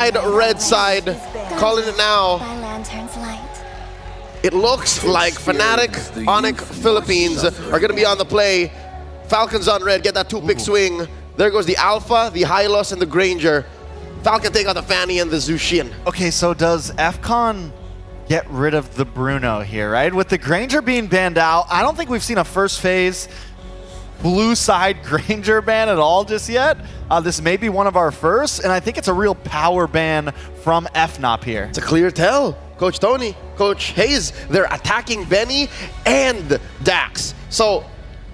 Red side, calling it now. It looks like Fnatic ONIC Philippines are going to be on the play. Falcons on red, get that 2-pick swing. There goes the Alpha, the Hylos, and the Granger. Falcon take out the Fanny and the Zushin. Okay, so does FCON get rid of the Bruno here, right? With the Granger being banned out, I don't think we've seen a first phase blue side Granger ban at all just yet. This may be one of our first, and I think it's a real power ban from FNOP here. It's a clear tell. Coach Tony, Coach Hayes, they're attacking Benny and Dax. So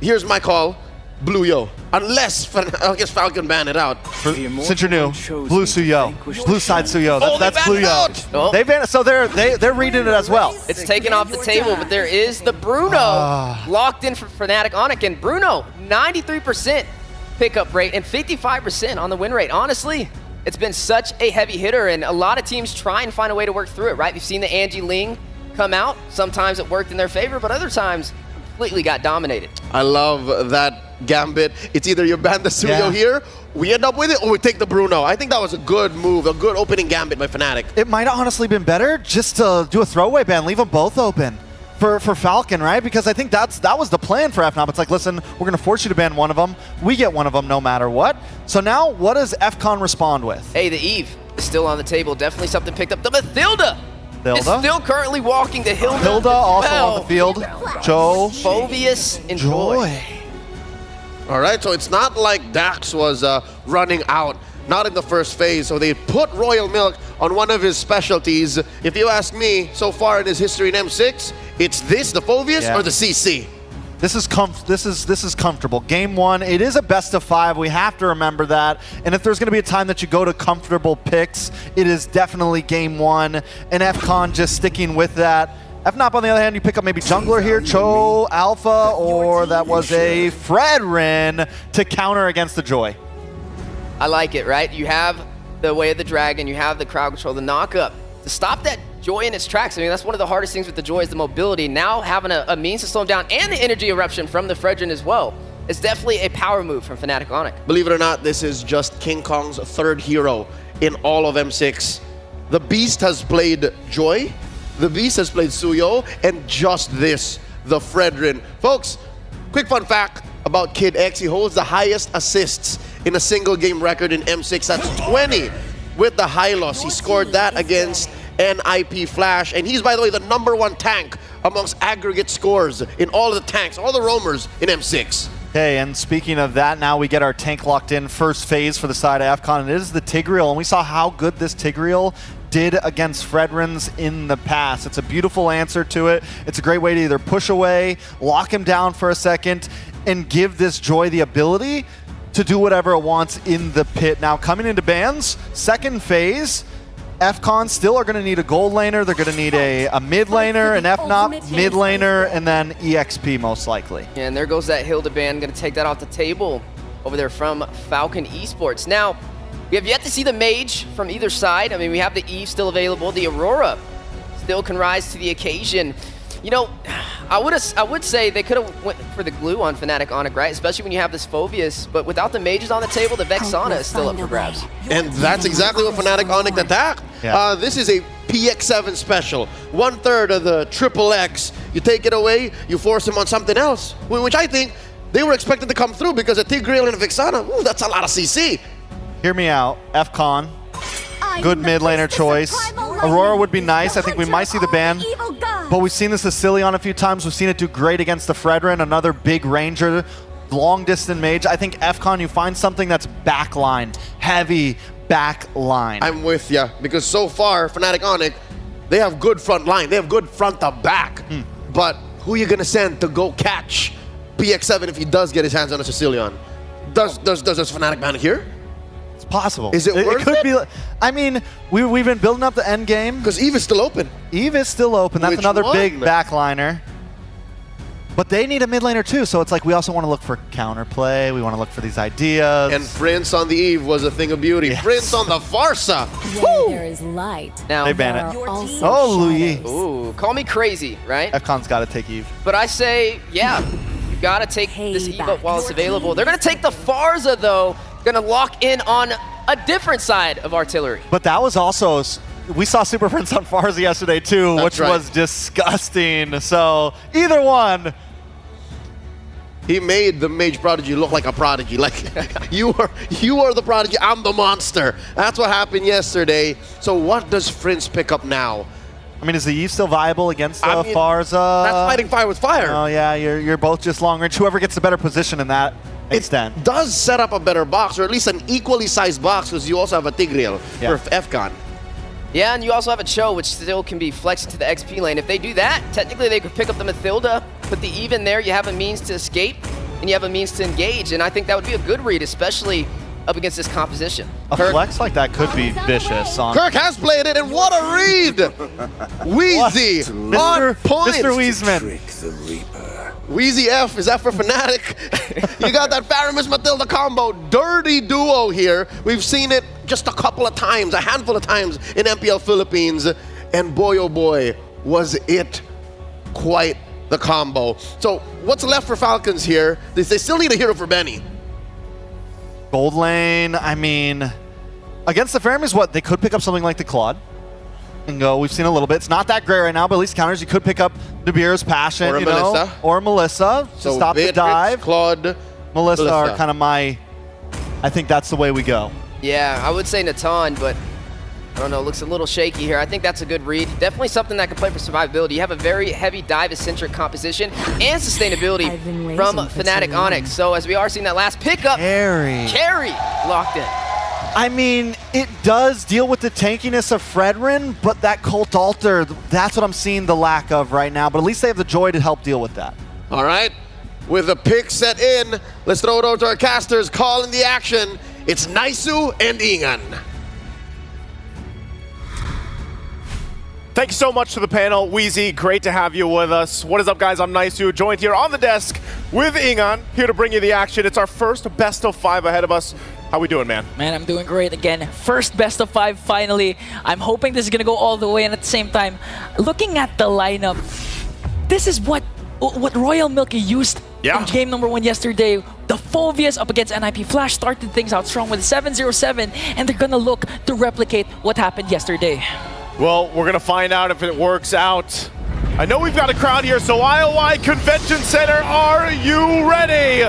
here's my call. Blue Yo. Unless I guess Falcon ban it out. Since you're new, Blue Suyo. Blue side Suyo. That's Blue Yo. Oh. They banned it, so they're reading it as well. It's taken off the table, but there is the Bruno locked in for Fnatic ONIC, and Bruno 93% pickup rate and 55% on the win rate. Honestly, it's been such a heavy hitter, and a lot of teams try and find a way to work through it, right? We've seen the Angie Ling come out. Sometimes it worked in their favor, but other times completely got dominated. I love that gambit. It's either you ban the Suyo here, we end up with it, or we take the Bruno. I think that was a good move, a good opening gambit by Fnatic. It might have honestly been better just to do a throwaway ban, leave them both open for Falcon, right? Because I think that was the plan for FNOP. It's like, listen, we're going to force you to ban one of them. We get one of them no matter what. So now, what does FCON respond with? Hey, the Eve is still on the table. Definitely something picked up. The Mathilda is still currently walking the Hilda. Hilda also on the field. Joe. Phobius and Joy. All right, so it's not like Dax was running out, not in the first phase. So they put Royal Milk on one of his specialties. If you ask me, so far in his history in M6, it's this, the Phobius, or the CC. This is comfortable. Game one, it is a best of 5. We have to remember that. And if there's going to be a time that you go to comfortable picks, it is definitely game one. And FCON just sticking with that. FNOP, on the other hand, you pick up maybe jungler here, Cho, Alpha, or that was a Fredrin to counter against the Joy. I like it, right? You have the Way of the Dragon, you have the crowd control, the knock-up. To stop that Joy in its tracks, I mean, that's one of the hardest things with the Joy is the mobility. Now having a means to slow him down and the energy eruption from the Fredrin as well. It's definitely a power move from Fnatic ONIC. Believe it or not, this is just King Kong's third hero in all of M6. The Beast has played Joy, the Beast has played Suyo, and just this, the Fredrin. Folks, quick fun fact about Kid X, he holds the highest assists in a single game record in M6. That's 20 with the Hylos. He scored that against NIP Flash, and he's, by the way, the #1 tank amongst aggregate scores in all of the tanks, all the roamers in M6. Okay, and speaking of that, now we get our tank locked in first phase for the side of FCON, and it is the Tigreal, and we saw how good this Tigreal did against Fredrins in the past. It's a beautiful answer to it. It's a great way to either push away, lock him down for a second, and give this Joy the ability to do whatever it wants in the pit. Now, coming into bans, second phase, FCON still are going to need a gold laner, they're going to need a mid laner, an FNOP mid laner, and then EXP most likely. Yeah, and there goes that Hilda ban, going to take that off the table over there from Falcon Esports. Now, we have yet to see the Mage from either side. I mean, we have the Eve still available, the Aurora still can rise to the occasion. You know, I would say they could have went for the glue on Fnatic ONIC, right? Especially when you have this Phobius, but without the mages on the table, the Vexana is still up for grabs. And that's exactly what Fnatic ONIC attacked. Yeah. This is a PX7 special. 1/3 of the XXX. You take it away, you force him on something else, which I think they were expected to come through because a Tigreal and a Vexana, ooh, that's a lot of CC. Hear me out, FCON, good mid laner choice. Aurora would be nice. I think we might see the ban, but we've seen this as Cillian a few times. We've seen it do great against the Fredrin, another big ranger, long distance mage. I think FCON, you find something that's backline, heavy backline. I'm with you, because so far, Fnatic ONIC, they have good front line. They have good front to back. But who are you going to send to go catch PX7 if he does get his hands on a Sicilian? Does Fnatic ban it here? It's possible. Is it worth could it? Be. I mean, we've been building up the end game. Because Eve is still open. Eve is still open. That's another big backliner. But they need a mid laner too, so it's like we also want to look for counterplay. We want to look for these ideas. And Prince on the Eve was a thing of beauty. Yes. Prince on the Farsa. There is light. Now, they ban it. Oh, Louis. Ooh, call me crazy, right? FCON's got to take Eve. But I say, yeah, you got to take this Eve up while it's available. They're going to take the Farsa, though. Going to lock in on a different side of artillery. But that was also, we saw Super Prince on Farsi yesterday too, which right. was disgusting. So either one. He made the Mage Prodigy look like a prodigy. Like, you are the prodigy, I'm the monster. That's what happened yesterday. So what does Prince pick up now? I mean, is the Eve still viable against I mean, Farza? That's fighting fire with fire. Oh yeah, you're both just long range. Whoever gets the better position in that extent. It does set up a better box, or at least an equally sized box, because you also have a Tigreal for FCON. Yeah, and you also have a Cho, which still can be flexed to the XP lane. If they do that, technically they could pick up the Mathilda, put the Eve in there, you have a means to escape, and you have a means to engage, and I think that would be a good read, especially up against this composition. A flex like that could be vicious. On Kirk has played it, and what a read! Wheezy on point! Mr. Weezeman. Wheezy F, is that for Fnatic? You got that Faramis Matilda combo, dirty duo here. We've seen it just a couple of times, a handful of times in MPL Philippines, and boy oh boy, was it quite the combo. So what's left for Falcons here? They still need a hero for Benny. Gold lane, I mean, against the Faramis, what? They could pick up something like the Claude and go, we've seen a little bit. It's not that great right now, but at least counters, you could pick up Nabir's Passion, Or a you know, Melissa. or Melissa to So stop the Beatrix, dive. Claude, Melissa are kind of my, I think that's the way we go. Yeah, I would say Natan, but I don't know, looks a little shaky here. I think that's a good read. Definitely something that can play for survivability. You have a very heavy dive-centric composition and sustainability I've been from racing for Fnatic too long. ONIC. So as we are seeing that last pickup, Carry locked in. I mean, it does deal with the tankiness of Fredrin, but that Cult Altar, that's what I'm seeing the lack of right now. But at least they have the Joy to help deal with that. All right, with the pick set in, let's throw it over to our casters, calling the action. It's Naisu and Ingan. Thank you so much to the panel. Wheezy, great to have you with us. What is up, guys? I'm Naisu, joined here on the desk with Ingan, here to bring you the action. It's our first best of 5 ahead of us. How we doing, man? Man, I'm doing great again. First best of 5 finally. I'm hoping this is gonna go all the way, and at the same time, looking at the lineup, this is what Royal Milky used in game number 1 yesterday. The Phoveus up against NIP Flash started things out strong with 707, and they're gonna look to replicate what happened yesterday. Well, we're gonna find out if it works out. I know we've got a crowd here, so IOI Convention Center, are you ready?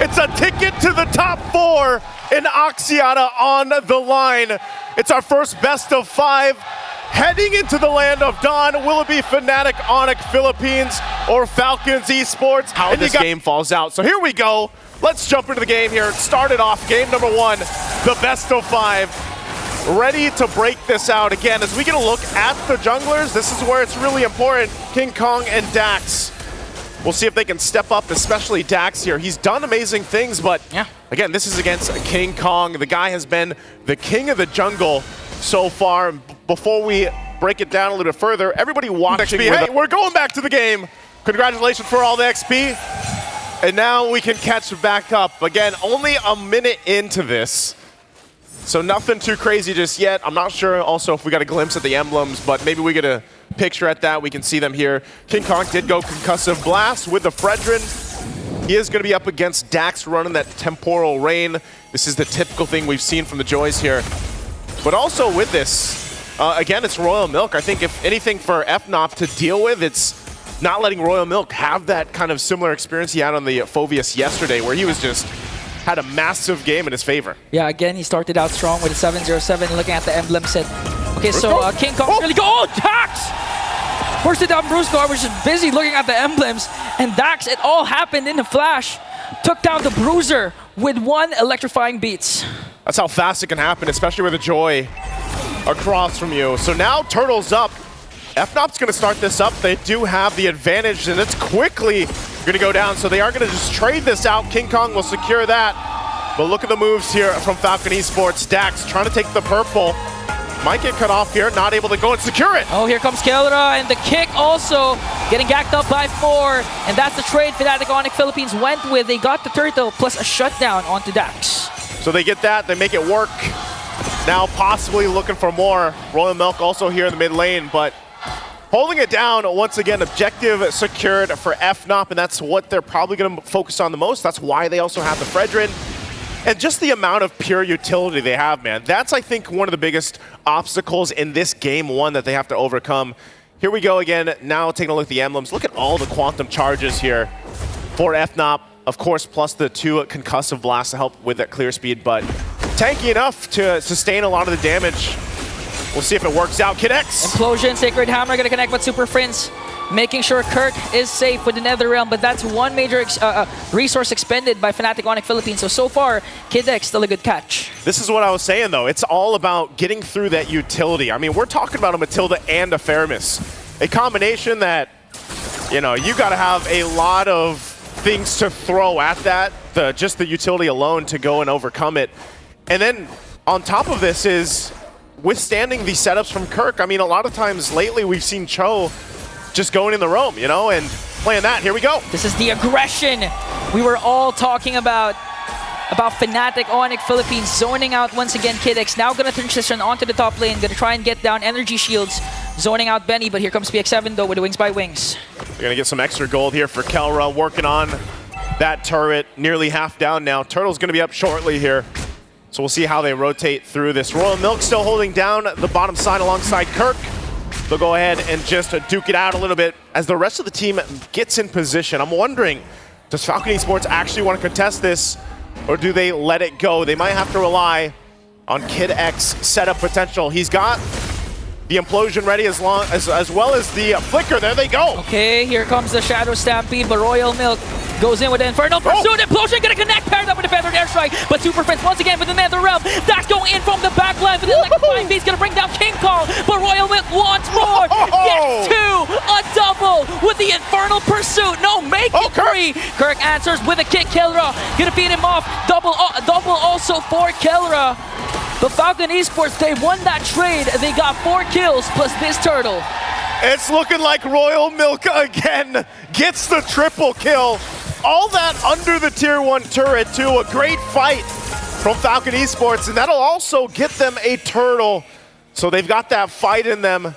It's a ticket to the top 4 in Axiata on the line. It's our first best of 5. Heading into the land of Dawn, will it be Fnatic ONIC Philippines or Falcons Esports? How this game falls out. So here we go. Let's jump into the game here. Started off game number 1, the best of 5. Ready to break this out again. As we get a look at the junglers, this is where it's really important. King Kong and Dax. We'll see if they can step up, especially Dax here. He's done amazing things, but again, this is against King Kong. The guy has been the king of the jungle so far. Before we break it down a little further, everybody watching. Hey, we're going back to the game. Congratulations for all the XP. And now we can catch back up. Again, only a minute into this. So nothing too crazy just yet. I'm not sure also if we got a glimpse at the emblems, but maybe we get a picture at that. We can see them here. King Kong did go Concussive Blast with the Fredrin. He is going to be up against Dax running that Temporal Rain. This is the typical thing we've seen from the Joys here. But also with this, again, it's Royal Milk. I think if anything for FNOP to deal with, it's not letting Royal Milk have that kind of similar experience he had on the Phoveus yesterday, where he was just had a massive game in his favor. Yeah, again, he started out strong with a 707, looking at the emblem set. Okay, so King Kong really go. Oh, Dax! First it down, Brusco. I was just busy looking at the emblems, and Dax, it all happened in the flash. Took down the Bruiser with 1 electrifying beats. That's how fast it can happen, especially with a Joy across from you. So now Turtle's up. FNOP's going to start this up. They do have the advantage, and it's quickly going to go down. So they are going to just trade this out. King Kong will secure that. But look at the moves here from Falcon Esports. Dax trying to take the purple. Might get cut off here, not able to go and secure it. Oh, here comes Kelra, and the kick also getting gacked up by 4. And that's the trade Fnatic ONIC Philippines went with. They got the turtle plus a shutdown onto Dax. So they get that, they make it work. Now possibly looking for more. Royal Milk also here in the mid lane, but holding it down once again. Objective secured for FNOP, and that's what they're probably going to focus on the most. That's why they also have the Fredrin. And just the amount of pure utility they have, man. That's, I think, one of the biggest obstacles in this game one that they have to overcome. Here we go again. Now taking a look at the emblems. Look at all the quantum charges here for FNOP. Of course, plus the 2 concussive blasts to help with that clear speed, but tanky enough to sustain a lot of the damage. We'll see if it works out. Kid X. Implosion, Sacred Hammer gonna connect with Super Prince, making sure Kirk is safe with the Netherrealm, but that's one major resource expended by Fnatic ONIC Philippines. So far, Kid X still a good catch. This is what I was saying, though. It's all about getting through that utility. I mean, we're talking about a Matilda and a Feramis. A combination that, you know, you got to have a lot of things to throw at that, just the utility alone to go and overcome it. And then on top of this is withstanding the setups from Kirk. I mean, a lot of times lately we've seen Cho just going in the roam, you know, and playing that. Here we go. This is the aggression we were all talking about Fnatic ONIC Philippines zoning out once again. Kid X now gonna transition onto the top lane, gonna try and get down energy shields, zoning out Benny, but here comes PX7 though with the Wings by Wings. They're gonna get some extra gold here for Kelra, working on that turret, nearly half down now. Turtle's gonna be up shortly here, so we'll see how they rotate through this. Royal Milk still holding down the bottom side alongside Kirk. They'll go ahead and just duke it out a little bit as the rest of the team gets in position. I'm wondering, does Falcon Esports actually want to contest this, or do they let it go? They might have to rely on Kid X setup potential. He's got the implosion ready as well as the flicker. There they go. Okay, here comes the Shadow Stampede, but Royal Milk goes in with the Infernal Pursuit. Implosion gonna connect, paired up with the Feathered Airstrike, but Super Prince once again with the Netherrealm. That's going in from the back line, but the Electrifying Beast gonna bring down King Kong, but Royal Milk once more gets 2, a double with the Infernal Pursuit. No, make it 3. Kirk answers with a kick. Kelra gonna feed him off. Double also for Kelra. But Falcon Esports, they won that trade. They got 4 kills plus this turtle. It's looking like Royal Milk again gets the triple kill. All that under the tier 1 turret too. A great fight from Falcon Esports, and that'll also get them a turtle. So they've got that fight in them,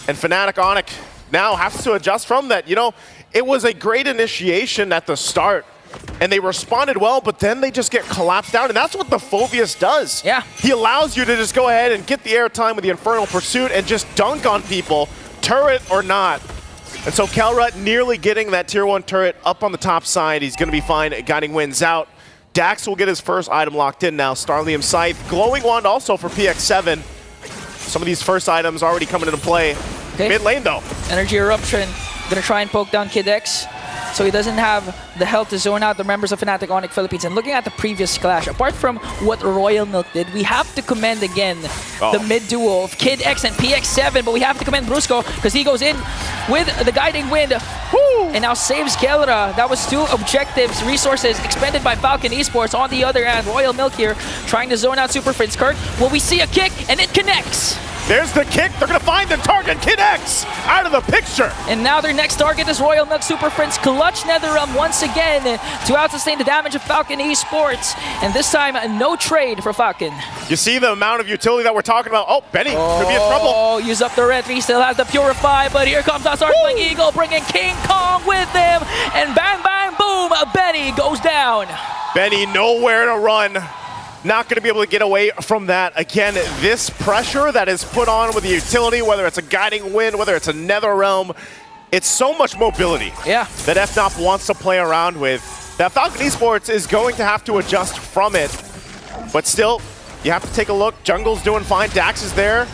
and Fnatic ONIC now has to adjust from that. You know, it was a great initiation at the start, and they responded well, but then they just get collapsed down, and that's what the Phobius does. Yeah. He allows you to just go ahead and get the airtime with the Infernal Pursuit and just dunk on people, turret or not. And so Kelra nearly getting that tier 1 turret up on the top side. He's going to be fine. Guiding Winds out. Dax will get his first item locked in now. Starlium Scythe. Glowing Wand also for PX7. Some of these first items already coming into play. Okay. Mid lane though. Energy Eruption. Gonna try and poke down Kid X, so he doesn't have the health to zone out the members of Fnatic ONIC Philippines. And looking at the previous clash, apart from what Royal Milk did, we have to commend again the mid duo of Kid X and PX7, but we have to commend Brusco because he goes in with the Guiding Wind. Woo! And now saves Kelra. That was 2 objectives, resources expended by Falcon Esports. On the other hand, Royal Milk here trying to zone out Super Prince. Kirk, will we see a kick? And it connects. There's the kick. They're going to find the target. Kid X out of the picture. And now their next target is Royal Milk. Super Prince clutch Netherrealm once again to out-sustain the damage of Falcon Esports. And this time, no trade for Falcon. You see the amount of utility that we're talking about. Oh, Benny could be in trouble. Oh, use up the red. He still has the Purify, but here comes our Startling Eagle bringing King Kong with him. And bang, bang, boom, Benny goes down. Benny nowhere to run. Not going to be able to get away from that. Again, this pressure that is put on with the utility, whether it's a Guiding Wind, whether it's a Netherrealm, it's so much mobility that FNOP wants to play around with, that Falcon Esports is going to have to adjust from it. But still, you have to take a look. Jungle's doing fine. Dax is there.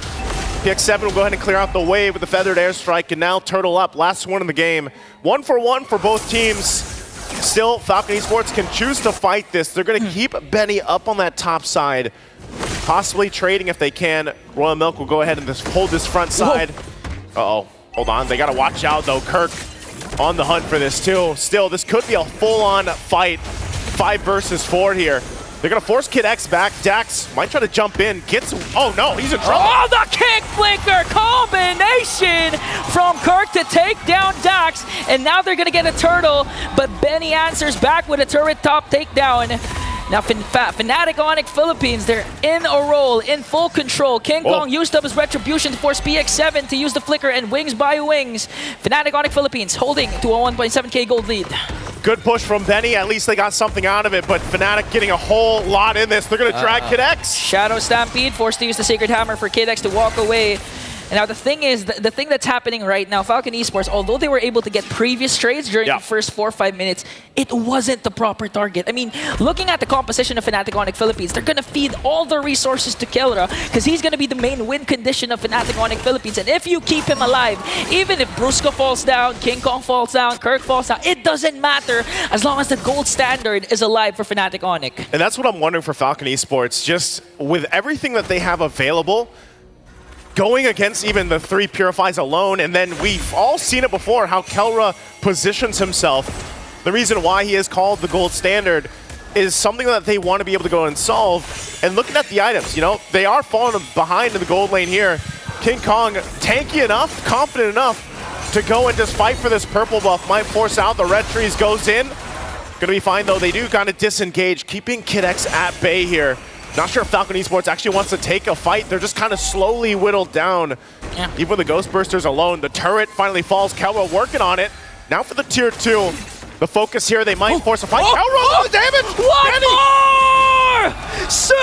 PX7 will go ahead and clear out the wave with the Feathered Airstrike, and now Turtle up. Last one in the game. 1 for 1 for both teams. Still, Falcon Esports can choose to fight this. They're going to keep Benny up on that top side, possibly trading if they can. Royal Milk will go ahead and just hold this front side. Uh-oh, hold on. They got to watch out, though. Kirk on the hunt for this, too. Still, this could be a full-on fight. 5 versus 4 here. They're going to force Kid X back. Dax might try to jump in. Gets... Oh, no, he's in trouble. Oh, the kick flicker combination from Kirk to take down Dax. And now they're going to get a turtle, but Benny answers back with a turret top takedown. Now, Fnatic ONIC Philippines, they're in a roll, in full control. King Kong used up his Retribution to force PX7 to use the flicker and Wings by Wings. Fnatic ONIC Philippines holding to a 1.7k gold lead. Good push from Benny. At least they got something out of it, but Fnatic getting a whole lot in this. They're going to drag Kid X. Shadow Stampede, forced to use the Sacred Hammer for Kid X to walk away. And now the thing is, the thing that's happening right now, Falcon Esports, although they were able to get previous trades during the first 4 or 5 minutes, it wasn't the proper target. I mean, looking at the composition of Fnatic ONIC Philippines, they're going to feed all the resources to Kelra because he's going to be the main win condition of Fnatic ONIC Philippines. And if you keep him alive, even if Brusco falls down, King Kong falls down, Kirk falls down, it doesn't matter as long as the gold standard is alive for Fnatic ONIC. And that's what I'm wondering for Falcon Esports, just with everything that they have available, going against even the 3 Purifies alone, and then we've all seen it before, how Kelra positions himself. The reason why he is called the gold standard is something that they want to be able to go and solve. And looking at the items, you know, they are falling behind in the gold lane here. King Kong, tanky enough, confident enough to go and just fight for this purple buff. Might force out, the red trees goes in. Gonna be fine though, they do kind of disengage, keeping Kid X at bay here. Not sure if Falcon Esports actually wants to take a fight. They're just kind of slowly whittled down. Yeah. Even with the Ghost Bursters alone, the turret finally falls. Kelra working on it. Now for the tier 2. The focus here, they might force a fight. Kelra, the damage! One more! So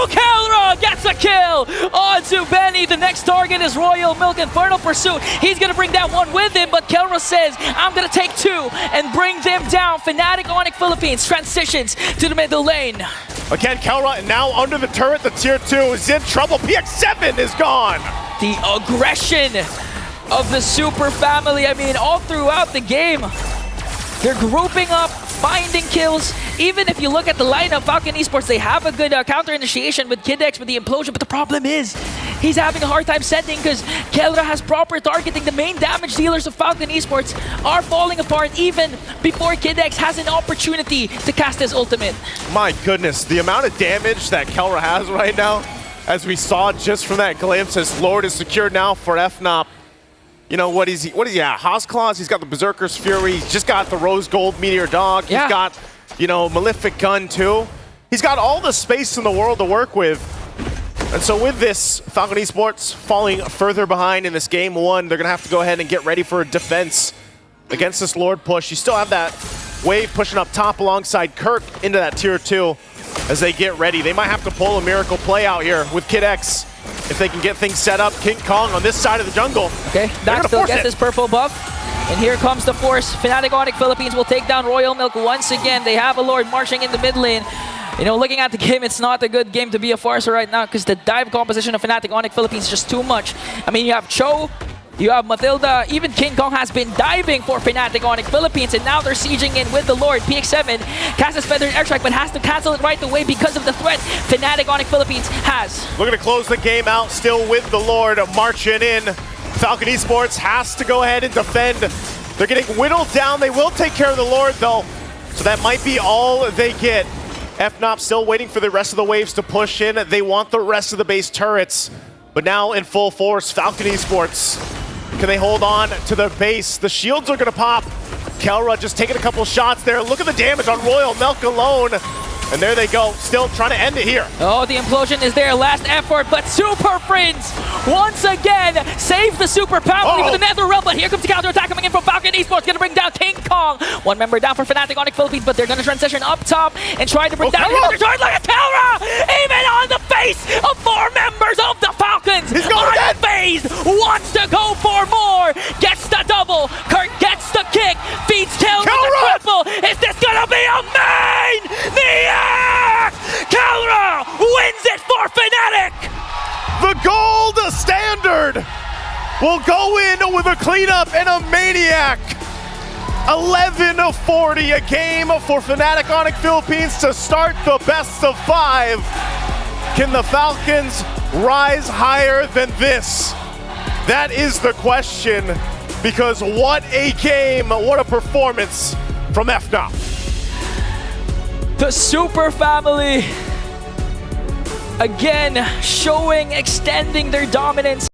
Kelra gets a kill onto Benny. The next target is Royal Milk Infernal Pursuit. He's going to bring down one with him, but Kelra says, I'm going to take 2 and bring them down. Fnatic ONIC Philippines transitions to the middle lane. Again, Kelra now under the turret. The tier 2 is in trouble. PX7 is gone. The aggression of the Super Family. I mean, all throughout the game, they're grouping up, finding kills. Even if you look at the lineup, Falcon Esports, they have a good counter initiation with Kid X with the implosion, but the problem is he's having a hard time sending because Kelra has proper targeting. The main damage dealers of Falcon Esports are falling apart even before Kid X has an opportunity to cast his ultimate. My goodness, the amount of damage that Kelra has right now, as we saw just from that glimpse, as Lord is secured now for FNOP. You know, what is he at? Haas Claws, he's got the Berserker's Fury, he's just got the Rose Gold Meteor Dog, he's got, you know, Malefic Gun too. He's got all the space in the world to work with. And so with this, Falcon Esports falling further behind in this game 1, they're gonna have to go ahead and get ready for a defense against this Lord push. You still have that wave pushing up top alongside Kirk into that tier 2 as they get ready. They might have to pull a miracle play out here with Kid X. If they can get things set up, King Kong on this side of the jungle. Okay, that still gets his purple buff. And here comes the force. Fnatic ONIC Philippines will take down Royal Milk once again. They have a Lord marching in the mid lane. You know, looking at the game, it's not a good game to be a Farser right now because the dive composition of Fnatic ONIC Philippines is just too much. I mean, you have Cho, you have Matilda, even King Kong has been diving for Fnatic ONIC Philippines, and now they're sieging in with the Lord. PX7 casts his Feathered Airstrike, but has to cancel it right away because of the threat Fnatic ONIC Philippines has. Looking to close the game out, still with the Lord marching in. Falcon Esports has to go ahead and defend. They're getting whittled down. They will take care of the Lord, though, so that might be all they get. FNOP still waiting for the rest of the waves to push in. They want the rest of the base turrets, but now in full force, Falcon Esports. Can they hold on to their base? The shields are going to pop. Kelra just taking a couple shots there. Look at the damage on Royal Milk alone. And there they go, still trying to end it here. Oh, the implosion is their last effort, but Super Friends once again save the Super Family with the Nether Realm, but here comes the counter-attack coming in from Falcon Esports, gonna bring down King Kong. One member down for Fnatic ONIC Philippines, but they're gonna transition up top and try to bring down another target. Look at Kelra! Even on the face of 4 members of the Falcons! He's going again! Unfazed, wants to go for more, gets the double, Kurt gets the kick, feeds Kelra with the triple. Is this gonna be a main? Kelra wins it for Fnatic! The gold standard will go in with a cleanup and a maniac. 11-40 a game for Fnatic ONIC Philippines to start the best of 5. Can the Falcons rise higher than this? That is the question, because what a game, what a performance from FNOP. The Super Family, again, extending their dominance.